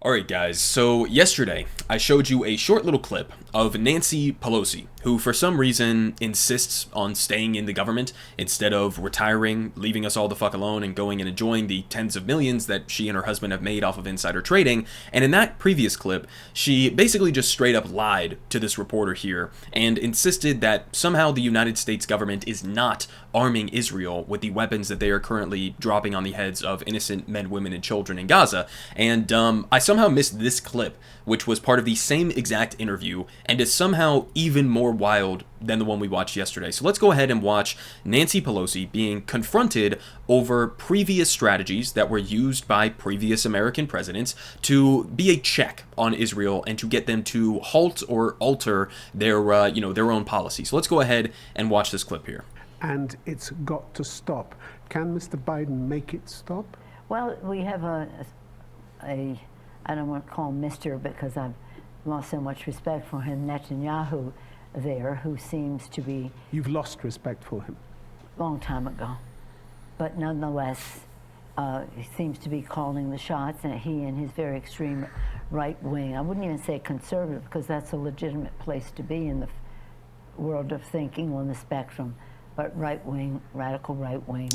Alright guys, so yesterday I showed you a short little clip of Nancy Pelosi, who for some reason insists on staying in the government instead of retiring, leaving us all the fuck alone and going and enjoying the tens of millions that she and her husband have made off of insider trading. And in that previous clip, she basically just straight up lied to this reporter here and insisted that somehow the United States government is not arming Israel with the weapons that they are currently dropping on the heads of innocent men, women, and children in Gaza. And I somehow missed this clip, which was part of the same exact interview and is somehow even more wild than the one we watched yesterday. So let's go ahead and watch Nancy Pelosi being confronted over previous strategies that were used by previous American presidents to be a check on Israel and to get them to halt or alter their their own policy. So let's go ahead and watch this clip here. And it's got to stop. Can Mr. Biden make it stop? Well, we have I don't want to call him Mr. because I've lost so much respect for him, Netanyahu there, who seems to be... You've lost respect for him? Long time ago. But nonetheless, he seems to be calling the shots, and he and his very extreme right wing, I wouldn't even say conservative, because that's a legitimate place to be in the world of thinking on the spectrum, but right wing, radical right wing.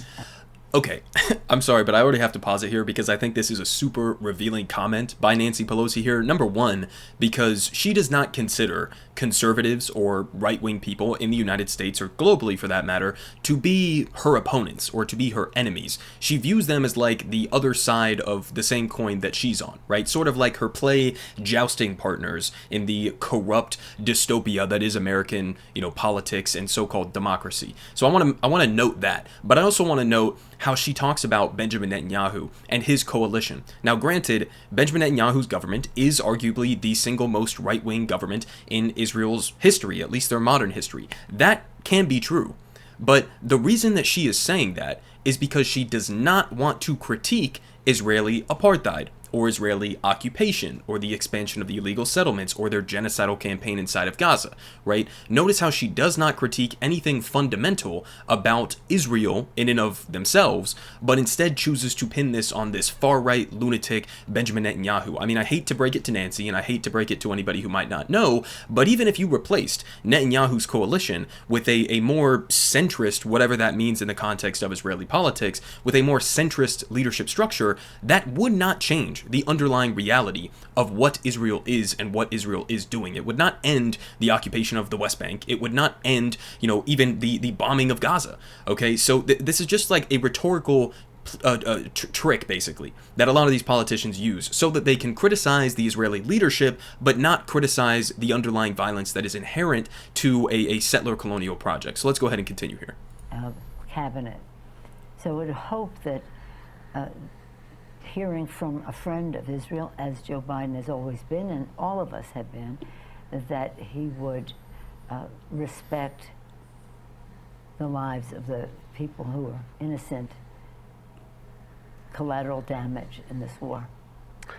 Okay, I'm sorry, but I already have to pause it here because I think this is a super revealing comment by Nancy Pelosi here. Number one, because she does not consider conservatives or right-wing people in the United States, or globally for that matter, to be her opponents or to be her enemies. She views them as like the other side of the same coin that she's on, right? Sort of like her play jousting partners in the corrupt dystopia that is American, politics and so-called democracy. So I want to note that, but I also want to note how she talks about Benjamin Netanyahu and his coalition. Now, granted, Benjamin Netanyahu's government is arguably the single most right-wing government in Israel's history, at least their modern history. That can be true. But the reason that she is saying that is because she does not want to critique Israeli apartheid, or Israeli occupation, or the expansion of the illegal settlements, or their genocidal campaign inside of Gaza, right? Notice how she does not critique anything fundamental about Israel in and of themselves, but instead chooses to pin this on this far-right lunatic Benjamin Netanyahu. I mean, I hate to break it to Nancy, and I hate to break it to anybody who might not know, but even if you replaced Netanyahu's coalition with a more centrist, whatever that means in the context of Israeli politics, with a more centrist leadership structure, that would not change the underlying reality of what Israel is and what Israel is doing. It would not end the occupation of the West Bank. It would not end, even the bombing of Gaza. Okay, so this is just like a rhetorical trick, basically, that a lot of these politicians use so that they can criticize the Israeli leadership, but not criticize the underlying violence that is inherent to a settler colonial project. So let's go ahead and continue here. Cabinet. So I would hope that hearing from a friend of Israel, as Joe Biden has always been, and all of us have been, that he would respect the lives of the people who are innocent, collateral damage in this war.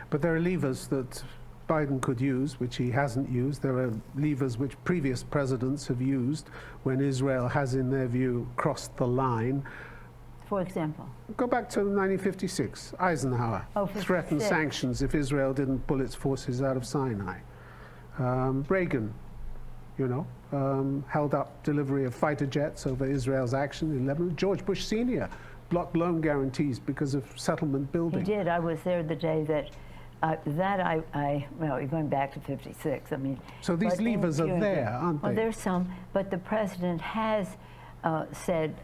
But there are levers that Biden could use, which he hasn't used. There are levers which previous presidents have used when Israel has, in their view, crossed the line. For example? Go back to 1956. Eisenhower threatened sanctions if Israel didn't pull its forces out of Sinai. Reagan, held up delivery of fighter jets over Israel's action in Lebanon. George Bush Sr. blocked loan guarantees because of settlement building. He did. I was there the day that you're going back to 56. I mean, so these levers are there, aren't they? Well, there's some, but the president has said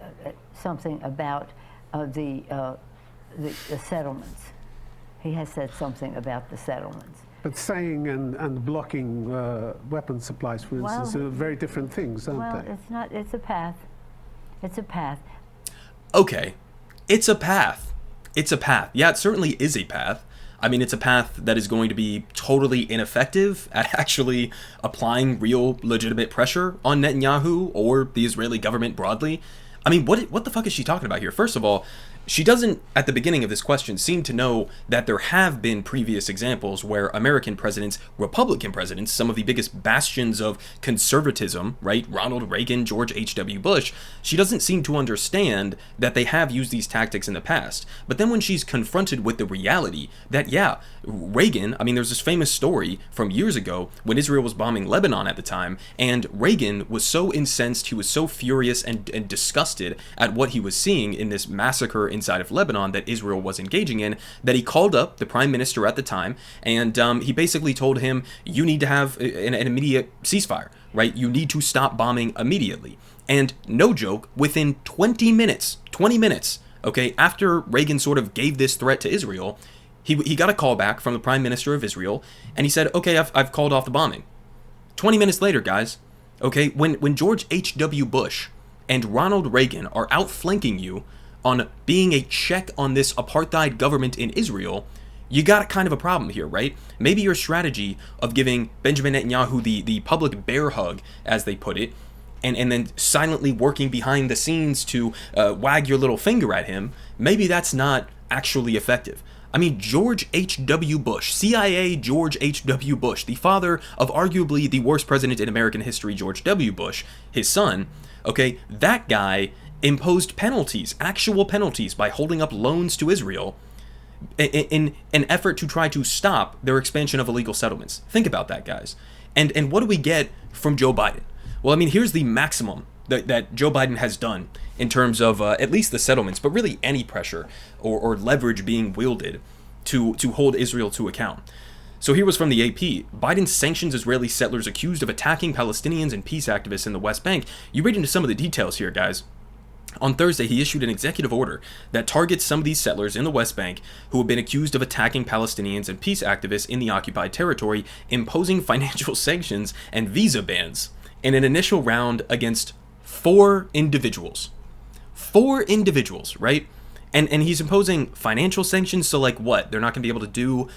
something about the settlements. He has said something about the settlements. But saying and blocking weapons supplies, for instance, are very different things, aren't they? Well, it's not. It's a path. It's a path. Okay, it's a path. It's a path. Yeah, it certainly is a path. I mean, it's a path that is going to be totally ineffective at actually applying real legitimate pressure on Netanyahu or the Israeli government broadly. I mean, what the fuck is she talking about here? First of all, she doesn't, at the beginning of this question, seem to know that there have been previous examples where American presidents, Republican presidents, some of the biggest bastions of conservatism, right? Ronald Reagan, George H.W. Bush, she doesn't seem to understand that they have used these tactics in the past. But then when she's confronted with the reality that, yeah, Reagan, I mean, there's this famous story from years ago when Israel was bombing Lebanon at the time, and Reagan was so incensed, he was so furious and disgusted at what he was seeing in this massacre inside of Lebanon that Israel was engaging in, that he called up the prime minister at the time, and he basically told him, you need to have an immediate ceasefire, right? You need to stop bombing immediately. And no joke, within 20 minutes, okay, after Reagan sort of gave this threat to Israel, he got a call back from the prime minister of Israel, and he said, okay, I've called off the bombing. 20 minutes later, guys, okay, when George H.W. Bush and Ronald Reagan are outflanking you on being a check on this apartheid government in Israel, you got kind of a problem here, right? Maybe your strategy of giving Benjamin Netanyahu the public bear hug, as they put it, and then silently working behind the scenes to wag your little finger at him, maybe that's not actually effective. I mean, George H.W. Bush, CIA George H.W. Bush, the father of arguably the worst president in American history, George W. Bush, his son, okay, that guy imposed penalties, actual penalties, by holding up loans to Israel in an effort to try to stop their expansion of illegal settlements. Think about that, guys. And what do we get from Joe Biden? Well, I mean, here's the maximum that Joe Biden has done in terms of at least the settlements, but really any pressure or leverage being wielded to hold Israel to account. So here was from the AP. Biden sanctions Israeli settlers accused of attacking Palestinians and peace activists in the West Bank. You read into some of the details here, guys. On Thursday, he issued an executive order that targets some of these settlers in the West Bank who have been accused of attacking Palestinians and peace activists in the occupied territory, imposing financial sanctions and visa bans in an initial round against 4 individuals. 4 individuals, right? And he's imposing financial sanctions, so like what? They're not going to be able to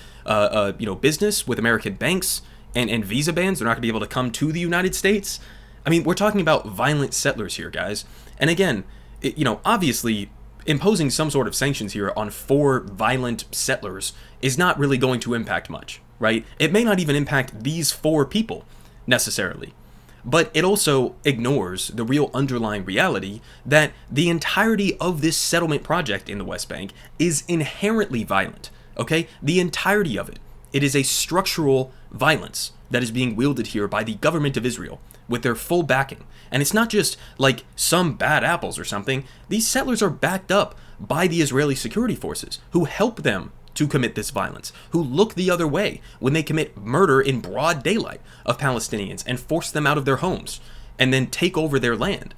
do business with American banks, and visa bans. They're not going to be able to come to the United States. I mean, we're talking about violent settlers here, guys. And again, obviously, imposing some sort of sanctions here on 4 violent settlers is not really going to impact much, right? It may not even impact these 4 people necessarily. But it also ignores the real underlying reality that the entirety of this settlement project in the West Bank is inherently violent, okay? The entirety of it. It is a structural violence that is being wielded here by the government of Israel with their full backing. And it's not just like some bad apples or something. These settlers are backed up by the Israeli security forces who help them to commit this violence, who look the other way when they commit murder in broad daylight of Palestinians and force them out of their homes and then take over their land.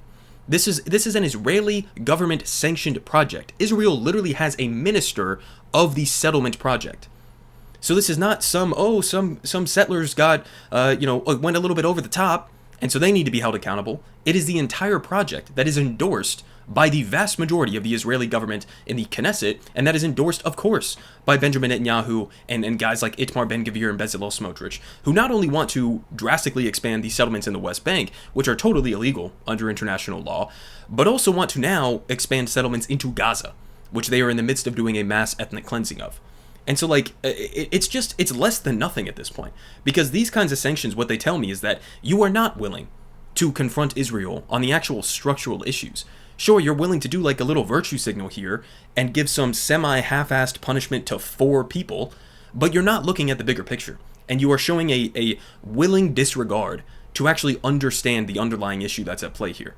This is an Israeli government sanctioned project. Israel literally has a minister of the settlement project. So this is not some settlers got went a little bit over the top and so they need to be held accountable. It is the entire project that is endorsed by the vast majority of the Israeli government in the Knesset, and that is endorsed, of course, by Benjamin Netanyahu and guys like Itamar Ben-Gvir and Bezalel Smotrich, who not only want to drastically expand the settlements in the West Bank, which are totally illegal under international law, but also want to now expand settlements into Gaza, which they are in the midst of doing a mass ethnic cleansing of. And so, it's less than nothing at this point, because these kinds of sanctions, what they tell me is that you are not willing to confront Israel on the actual structural issues. Sure, you're willing to do like a little virtue signal here and give some semi-half-assed punishment to 4 people, but you're not looking at the bigger picture. And you are showing a willing disregard to actually understand the underlying issue that's at play here.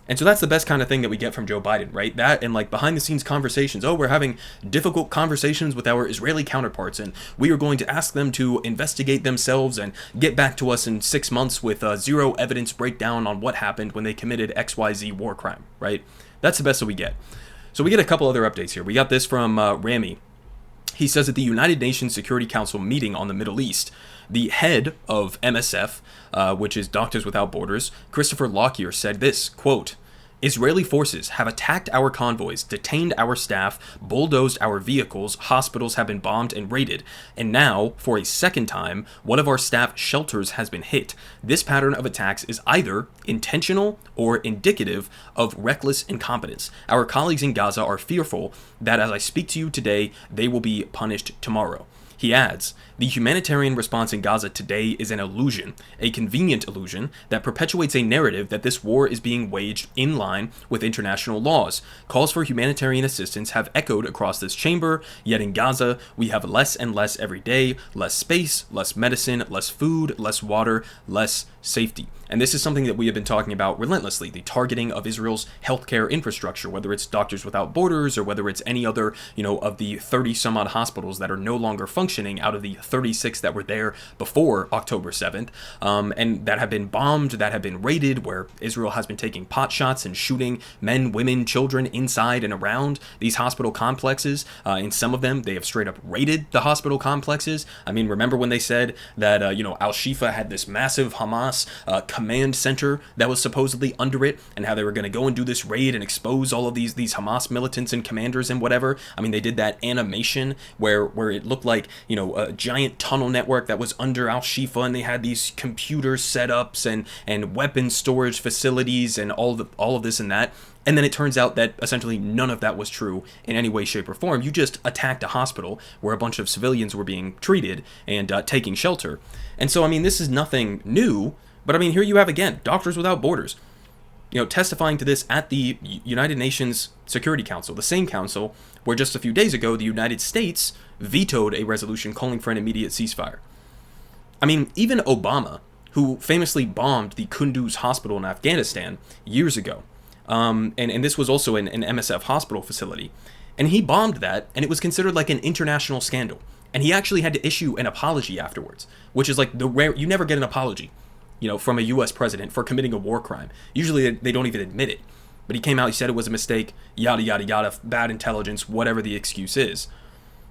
And so that's the best kind of thing that we get from Joe Biden, right? That and like behind the scenes conversations. Oh, we're having difficult conversations with our Israeli counterparts, and we are going to ask them to investigate themselves and get back to us in 6 months with zero evidence breakdown on what happened when they committed XYZ war crime, right? That's the best that we get. So we get a couple other updates here. We got this from Rami. He says at the United Nations Security Council meeting on the Middle East, the head of MSF, which is Doctors Without Borders, Christopher Lockyer, said this, quote, Israeli forces have attacked our convoys, detained our staff, bulldozed our vehicles, hospitals have been bombed and raided, and now, for a second time, one of our staff shelters has been hit. This pattern of attacks is either intentional or indicative of reckless incompetence. Our colleagues in Gaza are fearful that as I speak to you today, they will be punished tomorrow. He adds, the humanitarian response in Gaza today is an illusion, a convenient illusion that perpetuates a narrative that this war is being waged in line with international laws. Calls for humanitarian assistance have echoed across this chamber, yet in Gaza, we have less and less every day, less space, less medicine, less food, less water, less safety. And this is something that we have been talking about relentlessly, the targeting of Israel's healthcare infrastructure, whether it's Doctors Without Borders or whether it's any other, of the 30 some odd hospitals that are no longer functioning out of the 36 that were there before October 7th, and that have been bombed, that have been raided, where Israel has been taking pot shots and shooting men, women, children inside and around these hospital complexes. In some of them, they have straight up raided the hospital complexes. I mean, remember when they said that, Al-Shifa had this massive Hamas command center that was supposedly under it, and how they were going to go and do this raid and expose all of these Hamas militants and commanders and whatever. I mean, they did that animation where it looked like, a giant tunnel network that was under Al-Shifa, and they had these computer setups and weapon storage facilities and all of this and that. And then it turns out that essentially none of that was true in any way, shape, or form. You just attacked a hospital where a bunch of civilians were being treated and taking shelter. And so, I mean, this is nothing new, but I mean, here you have again, Doctors Without Borders, testifying to this at the United Nations Security Council, the same council where just a few days ago, the United States vetoed a resolution calling for an immediate ceasefire. I mean, even Obama, who famously bombed the Kunduz hospital in Afghanistan years ago, and this was also an MSF hospital facility, and he bombed that, and it was considered like an international scandal. And he actually had to issue an apology afterwards, which is like the rare, you never get an apology, from a U.S. president for committing a war crime. Usually they don't even admit it. But he came out, he said it was a mistake, yada, yada, yada, bad intelligence, whatever the excuse is.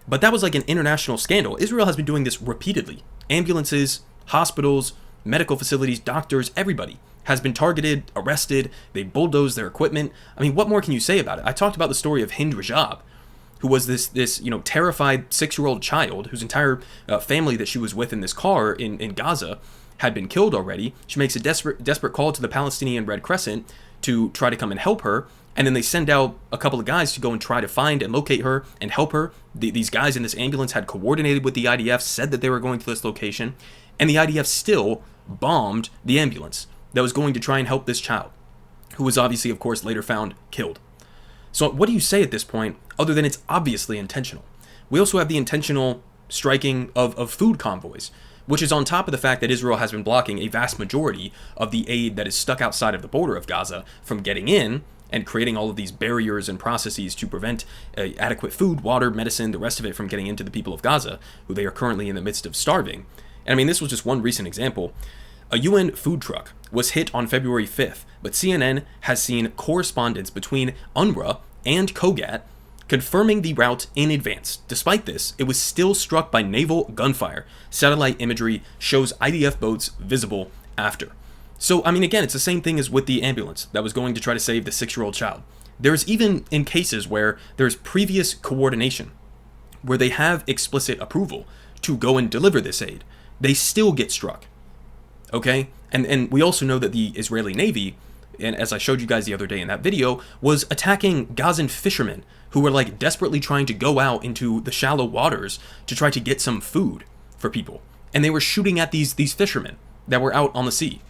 But that was like an international scandal. Israel has been doing this repeatedly. Ambulances, hospitals, medical facilities, doctors, everybody has been targeted, arrested, they bulldozed their equipment. I mean, what more can you say about it? I talked about the story of Hind Rajab, who was this terrified 6-year-old child whose entire family that she was with in this car in Gaza had been killed already. She makes a desperate call to the Palestinian Red Crescent to try to come and help her, and then they send out a couple of guys to go and try to find and locate her and help her. These guys in this ambulance had coordinated with the IDF, said that they were going to this location, and the IDF still bombed the ambulance that was going to try and help this child, who was obviously, of course, later found killed. So what do you say at this point, other than it's obviously intentional? We also have the intentional striking of food convoys, which is on top of the fact that Israel has been blocking a vast majority of the aid that is stuck outside of the border of Gaza from getting in, and creating all of these barriers and processes to prevent adequate food, water, medicine, the rest of it from getting into the people of Gaza, who they are currently in the midst of starving. And I mean, this was just one recent example. A UN food truck was hit on February 5th, but CNN has seen correspondence between UNRWA and COGAT confirming the route in advance. Despite this, it was still struck by naval gunfire. Satellite imagery shows IDF boats visible after. So, I mean, again, it's the same thing as with the ambulance that was going to try to save the 6-year-old child. There's even in cases where there's previous coordination, where they have explicit approval to go and deliver this aid, they still get struck. Okay? And we also know that the Israeli Navy, and as I showed you guys the other day in that video, was attacking Gazan fishermen who were like desperately trying to go out into the shallow waters to try to get some food for people. And they were shooting at these fishermen that were out on the sea.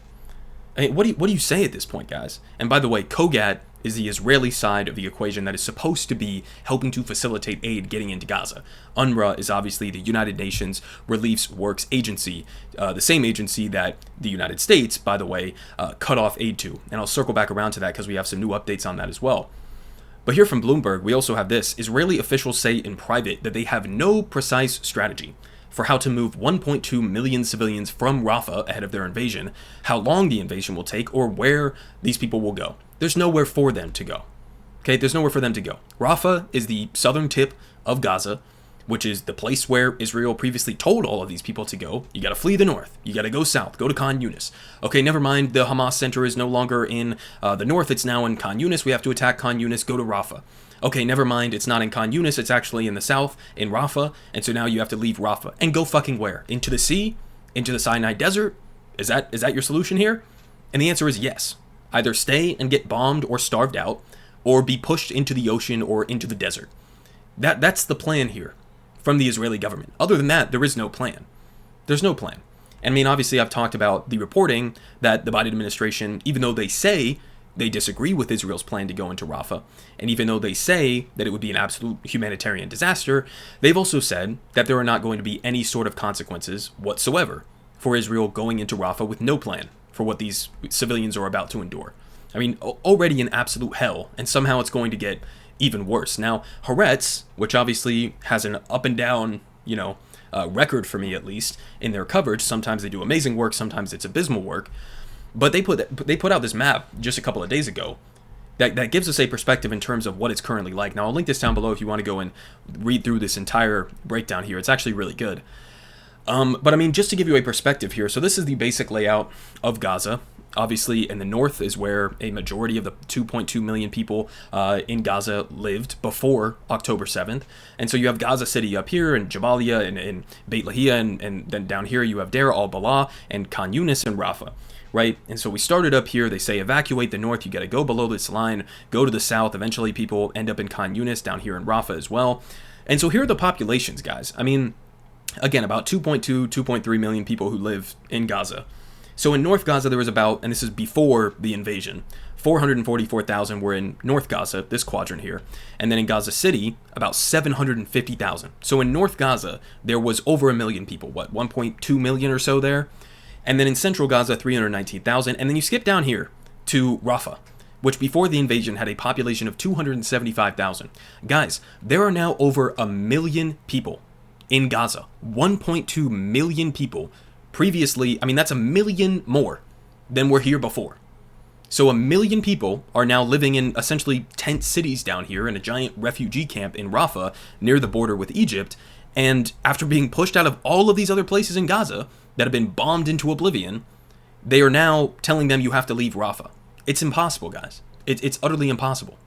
I mean, what do you say at this point, guys? And by the way, COGAT is the Israeli side of the equation that is supposed to be helping to facilitate aid getting into Gaza. UNRWA is obviously the United Nations Relief Works Agency, the same agency that the United States, by the way, cut off aid to. And I'll circle back around to that because we have some new updates on that as well. But here from Bloomberg, we also have this. Israeli officials say in private that they have no precise strategy for how to move 1.2 million civilians from Rafah ahead of their invasion, how long the invasion will take, or where these people will go. There's nowhere for them to go. Okay, there's nowhere for them to go. Rafah is the southern tip of Gaza. which is the place where Israel previously told all of these people to go. You got to flee the north. You got to go south. Go to Khan Yunis. Okay, never mind. The Hamas center is no longer in the north. It's now in Khan Yunis. We have to attack Khan Yunis. Go to Rafah. Okay, never mind. It's not in Khan Yunis. It's actually in the south, in Rafah. And so now you have to leave Rafah. And go fucking where? Into the sea? Into the Sinai Desert? Is that your solution here? And the answer is yes. Either stay and get bombed or starved out, or be pushed into the ocean or into the desert. That's the plan here from the Israeli government. Other than that, there is no plan. There's no plan. And I mean, obviously, I've talked about the reporting that the Biden administration, even though they say they disagree with Israel's plan to go into Rafah, and even though they say that it would be an absolute humanitarian disaster, they've also said that there are not going to be any sort of consequences whatsoever for Israel going into Rafah with no plan for what these civilians are about to endure. I mean, already in absolute hell, and somehow it's going to get even worse. Now, Haaretz, which obviously has an up and down, record for me at least, in their coverage, sometimes they do amazing work, sometimes it's abysmal work, but they put out this map just a couple of days ago that gives us a perspective in terms of what it's currently like. Now, I'll link this down below if you want to go and read through this entire breakdown here. It's actually really good. But I mean, just to give you a perspective here, so this is the basic layout of Gaza. Obviously, in the north is where a majority of the 2.2 million people in Gaza lived before October 7th. And so you have Gaza City up here, and Jabalia, and Beit Lahia, and then down here you have Deir al-Balah, and Khan Yunis, and Rafah, right? And so we started up here. They say evacuate the north. You got to go below this line, go to the south. Eventually, people end up in Khan Yunis, down here in Rafah as well. And so here are the populations, guys. I mean, again, about 2.2, 2.3 million people who live in Gaza. So in North Gaza, there was about, and this is before the invasion, 444,000 were in North Gaza, this quadrant here. And then in Gaza City, about 750,000. So in North Gaza, there was over 1 million people, 1.2 million or so there. And then in Central Gaza, 319,000. And then you skip down here to Rafah, which before the invasion had a population of 275,000. Guys, there are now over 1 million people in Gaza. 1.2 million people. Previously, I mean, that's 1 million more than were here before. So 1 million people are now living in essentially tent cities down here in a giant refugee camp in Rafah near the border with Egypt. And after being pushed out of all of these other places in Gaza that have been bombed into oblivion, they are now telling them you have to leave Rafah. It's impossible, guys. It's utterly impossible.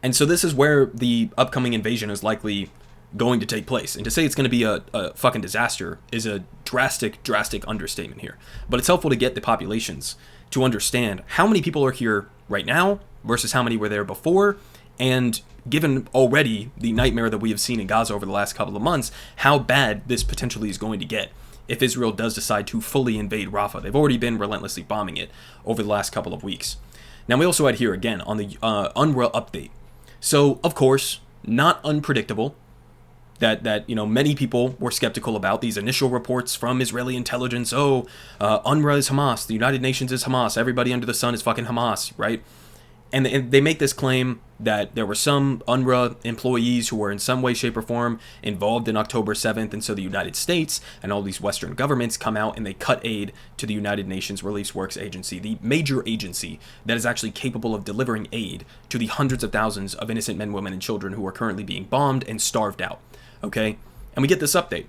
And so this is where the upcoming invasion is likely going to take place. And to say it's going to be a fucking disaster is a drastic understatement here. But it's helpful to get the populations to understand how many people are here right now versus how many were there before. And given already the nightmare that we have seen in Gaza over the last couple of months, how bad this potentially is going to get if Israel does decide to fully invade Rafah. They've already been relentlessly bombing it over the last couple of weeks. Now, we also had here again on the UNRWA update. So, of course, not unpredictable that many people were skeptical about these initial reports from Israeli intelligence. UNRWA is Hamas, the United Nations is Hamas, everybody under the sun is fucking Hamas, right? And they make this claim that there were some UNRWA employees who were in some way, shape, or form involved in October 7th, and so the United States and all these Western governments come out and they cut aid to the United Nations Relief Works Agency, the major agency that is actually capable of delivering aid to the hundreds of thousands of innocent men, women, and children who are currently being bombed and starved out. Okay, and we get this update.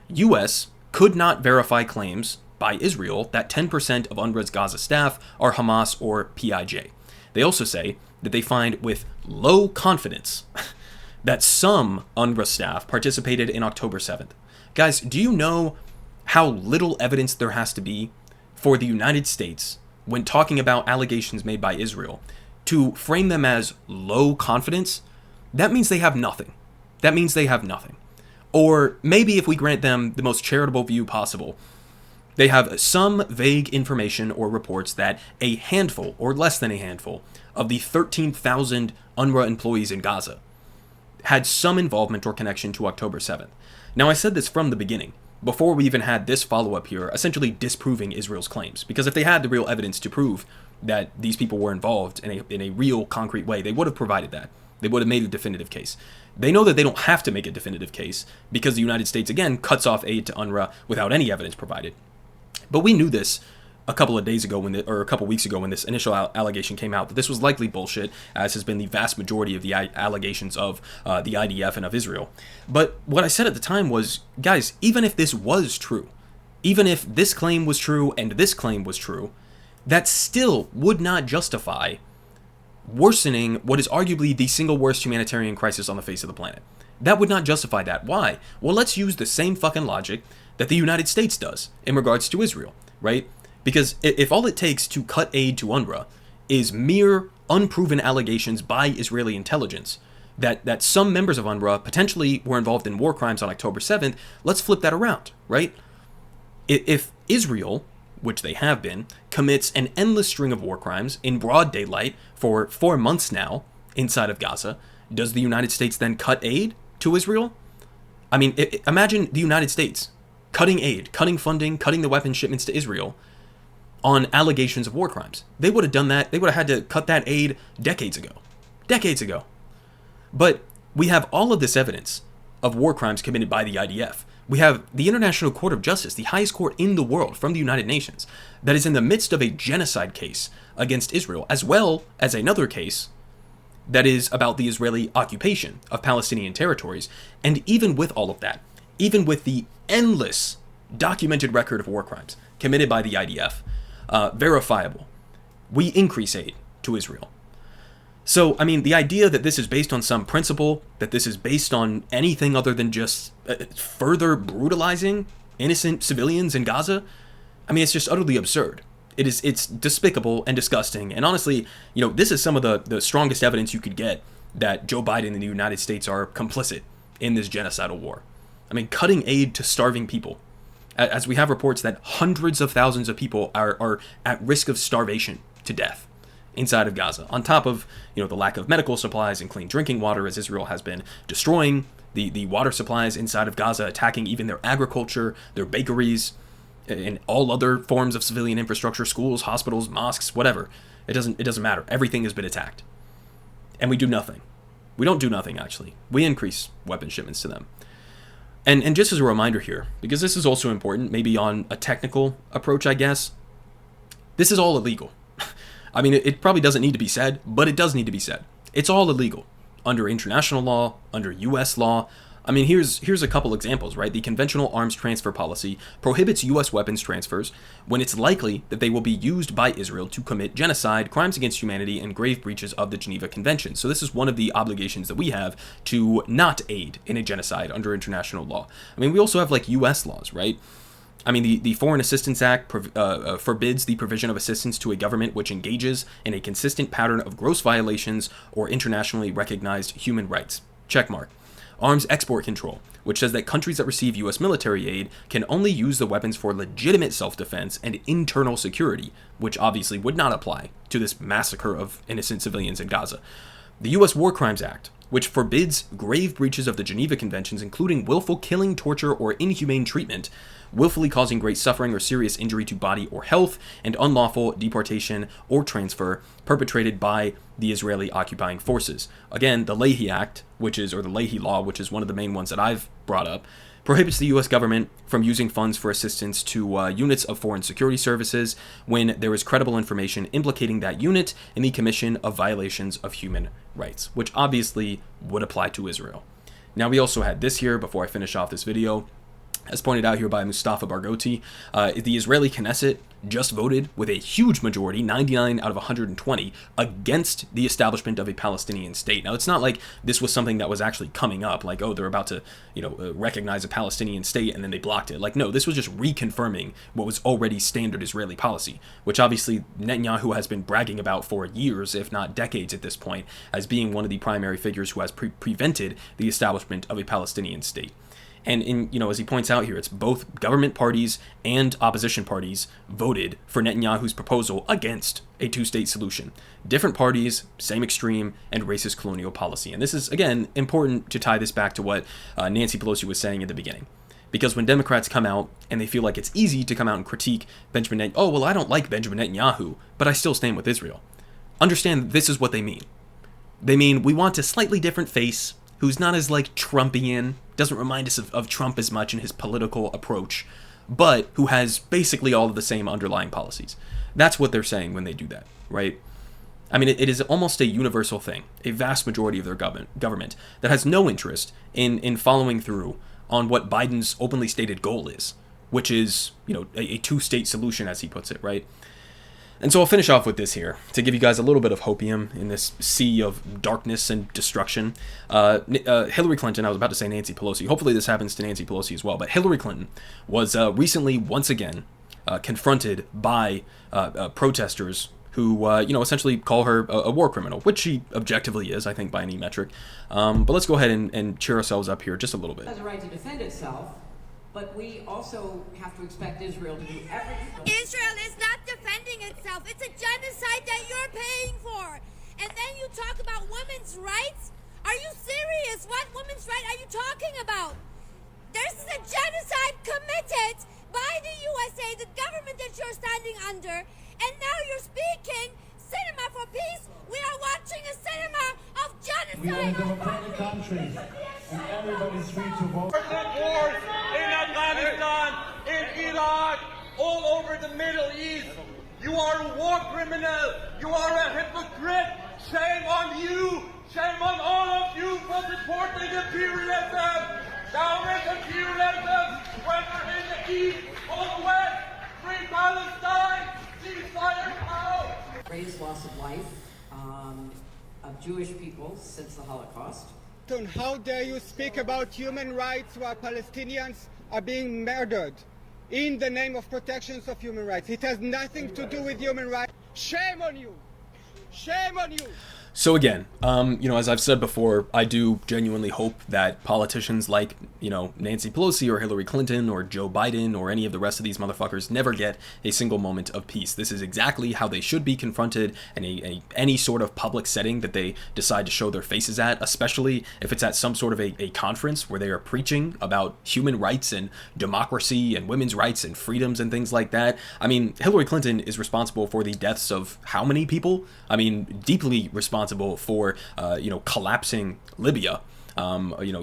U.S. could not verify claims by Israel that 10% of UNRWA's Gaza staff are Hamas or PIJ. They also say that they find with low confidence that some UNRWA staff participated in October 7th. Guys, do you know how little evidence there has to be for the United States, when talking about allegations made by Israel, to frame them as low confidence? That means they have nothing. That means they have nothing. Or maybe if we grant them the most charitable view possible, they have some vague information or reports that a handful, or less than a handful, of the 13,000 UNRWA employees in Gaza had some involvement or connection to October 7th. Now, I said this from the beginning, before we even had this follow-up here, essentially disproving Israel's claims. Because if they had the real evidence to prove that these people were involved in a real, concrete way, they would have provided that. They would have made a definitive case. They know that they don't have to make a definitive case because the United States, again, cuts off aid to UNRWA without any evidence provided. But we knew this a couple of days ago or a couple weeks ago when this initial allegation came out that this was likely bullshit, as has been the vast majority of the allegations of the IDF and of Israel. But what I said at the time was, guys, even if this was true, even if this claim was true and this claim was true, that still would not justify worsening what is arguably the single worst humanitarian crisis on the face of the planet. That would not justify that. Why? Well, let's use the same fucking logic that the United States does in regards to Israel, right? Because if all it takes to cut aid to UNRWA is mere unproven allegations by Israeli intelligence that some members of UNRWA potentially were involved in war crimes on October 7th, let's flip that around, right? If Israel, which they have been, commits an endless string of war crimes in broad daylight for 4 months now inside of Gaza, does the United States then cut aid to Israel? I mean, imagine the United States cutting aid, cutting funding, cutting the weapon shipments to Israel on allegations of war crimes. They would have done that. They would have had to cut that aid decades ago. Decades ago. But we have all of this evidence of war crimes committed by the IDF. We have the International Court of Justice, the highest court in the world from the United Nations, that is in the midst of a genocide case against Israel, as well as another case that is about the Israeli occupation of Palestinian territories. And even with all of that, even with the endless documented record of war crimes committed by the IDF, verifiable, we increase aid to Israel. So, I mean, the idea that this is based on some principle, that this is based on anything other than just further brutalizing innocent civilians in Gaza, I mean, it's just utterly absurd. It's despicable and disgusting. And honestly, you know, this is some of the strongest evidence you could get that Joe Biden and the United States are complicit in this genocidal war. I mean, cutting aid to starving people, as we have reports that hundreds of thousands of people are at risk of starvation to death inside of Gaza, on top of, you know, the lack of medical supplies and clean drinking water, as Israel has been destroying the water supplies inside of Gaza, attacking even their agriculture, their bakeries, and all other forms of civilian infrastructure, schools, hospitals, mosques, whatever. It doesn't matter. Everything has been attacked. And we do nothing. We don't do nothing, actually. We increase weapon shipments to them. And just as a reminder here, because this is also important, maybe on a technical approach, I guess, this is all illegal. I mean, it probably doesn't need to be said, but it does need to be said. It's all illegal under international law, under U.S. law. I mean, here's a couple examples, right? The conventional arms transfer policy prohibits U.S. weapons transfers when it's likely that they will be used by Israel to commit genocide, crimes against humanity, and grave breaches of the Geneva Convention. So this is one of the obligations that we have to not aid in a genocide under international law. I mean, we also have like U.S. laws, right? I mean, the Foreign Assistance Act forbids the provision of assistance to a government which engages in a consistent pattern of gross violations or internationally recognized human rights. Checkmark. Arms export control, which says that countries that receive U.S. military aid can only use the weapons for legitimate self-defense and internal security, which obviously would not apply to this massacre of innocent civilians in Gaza. The U.S. War Crimes Act, which forbids grave breaches of the Geneva Conventions, including willful killing, torture, or inhumane treatment, willfully causing great suffering or serious injury to body or health, and unlawful deportation or transfer perpetrated by the Israeli occupying forces. Again, the Leahy Act, or the Leahy Law, which is one of the main ones that I've brought up, prohibits the U.S. government from using funds for assistance to units of foreign security services when there is credible information implicating that unit in the commission of violations of human rights, which obviously would apply to Israel. Now, we also had this here before I finish off this video. As pointed out here by Mustafa Barghouti, the Israeli Knesset just voted with a huge majority, 99 out of 120, against the establishment of a Palestinian state. Now, it's not like this was something that was actually coming up, like, oh, they're about to, recognize a Palestinian state, and then they blocked it. Like, no, this was just reconfirming what was already standard Israeli policy, which obviously Netanyahu has been bragging about for years, if not decades at this point, as being one of the primary figures who has prevented the establishment of a Palestinian state. And as he points out here, it's both government parties and opposition parties voted for Netanyahu's proposal against a two-state solution. Different parties, same extreme, and racist colonial policy. And this is, again, important to tie this back to what Nancy Pelosi was saying at the beginning. Because when Democrats come out and they feel like it's easy to come out and critique Benjamin Netanyahu, oh, well, I don't like Benjamin Netanyahu, but I still stand with Israel. Understand this is what they mean. They mean we want a slightly different face who's not as, Trumpian, doesn't remind us of Trump as much in his political approach, but who has basically all of the same underlying policies. That's what they're saying when they do that, right? I mean, it is almost a universal thing. A vast majority of their government that has no interest in following through on what Biden's openly stated goal is, which is, a two-state solution, as he puts it, right? And so I'll finish off with this here to give you guys a little bit of hopium in this sea of darkness and destruction. Hillary Clinton, I was about to say Nancy Pelosi. Hopefully this happens to Nancy Pelosi as well. But Hillary Clinton was recently, once again, confronted by protesters who, essentially call her a war criminal, which she objectively is, I think, by any metric. But let's go ahead and cheer ourselves up here just a little bit. It has a right to defend itself, but we also have to expect Israel to do everything. Israel is not defending itself. It's a genocide that you're paying for. And then you talk about women's rights? Are you serious? What women's right are you talking about? This is a genocide committed by the USA, the government that you're standing under, and now you're speaking cinema for peace. We are watching a cinema of genocide. We are a democratic country, and everybody's free to vote. Wars in Afghanistan, in Iraq, all over the Middle East. You are a war criminal. You are a hypocrite. Shame on you. Shame on all of you for supporting imperialism. Zionist imperialism, whether in the East or the West. Free Palestine. Ceasefire now. Greatest loss of life of Jewish people since the Holocaust. How dare you speak about human rights while Palestinians are being murdered in the name of protections of human rights? It has nothing to do with human rights. Shame on you! Shame on you! So again, as I've said before, I do genuinely hope that politicians like, Nancy Pelosi or Hillary Clinton or Joe Biden or any of the rest of these motherfuckers never get a single moment of peace. This is exactly how they should be confronted in any sort of public setting that they decide to show their faces at, especially if it's at some sort of a conference where they are preaching about human rights and democracy and women's rights and freedoms and things like that. I mean, Hillary Clinton is responsible for the deaths of how many people? I mean, deeply responsible for collapsing Libya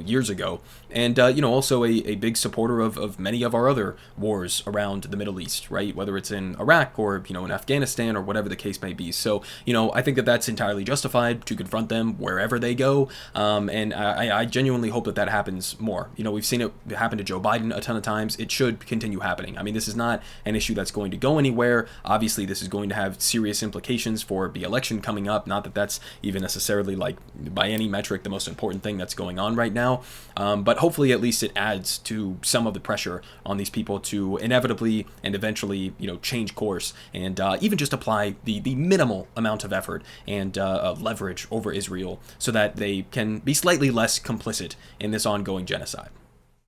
years ago, and also a big supporter of many of our other wars around the Middle East, right? Whether it's in Iraq or in Afghanistan or whatever the case may be. So I think that that's entirely justified to confront them wherever they go, and I genuinely hope that happens more. We've seen it happen to Joe Biden a ton of times. It should continue happening. I mean, this is not an issue that's going to go anywhere. Obviously, this is going to have serious implications for the election coming up. Not that that's even necessarily, like, by any metric, the most important thing that's going on right now, but hopefully at least it adds to some of the pressure on these people to inevitably and eventually change course and even just apply the minimal amount of effort and leverage over Israel so that they can be slightly less complicit in this ongoing genocide.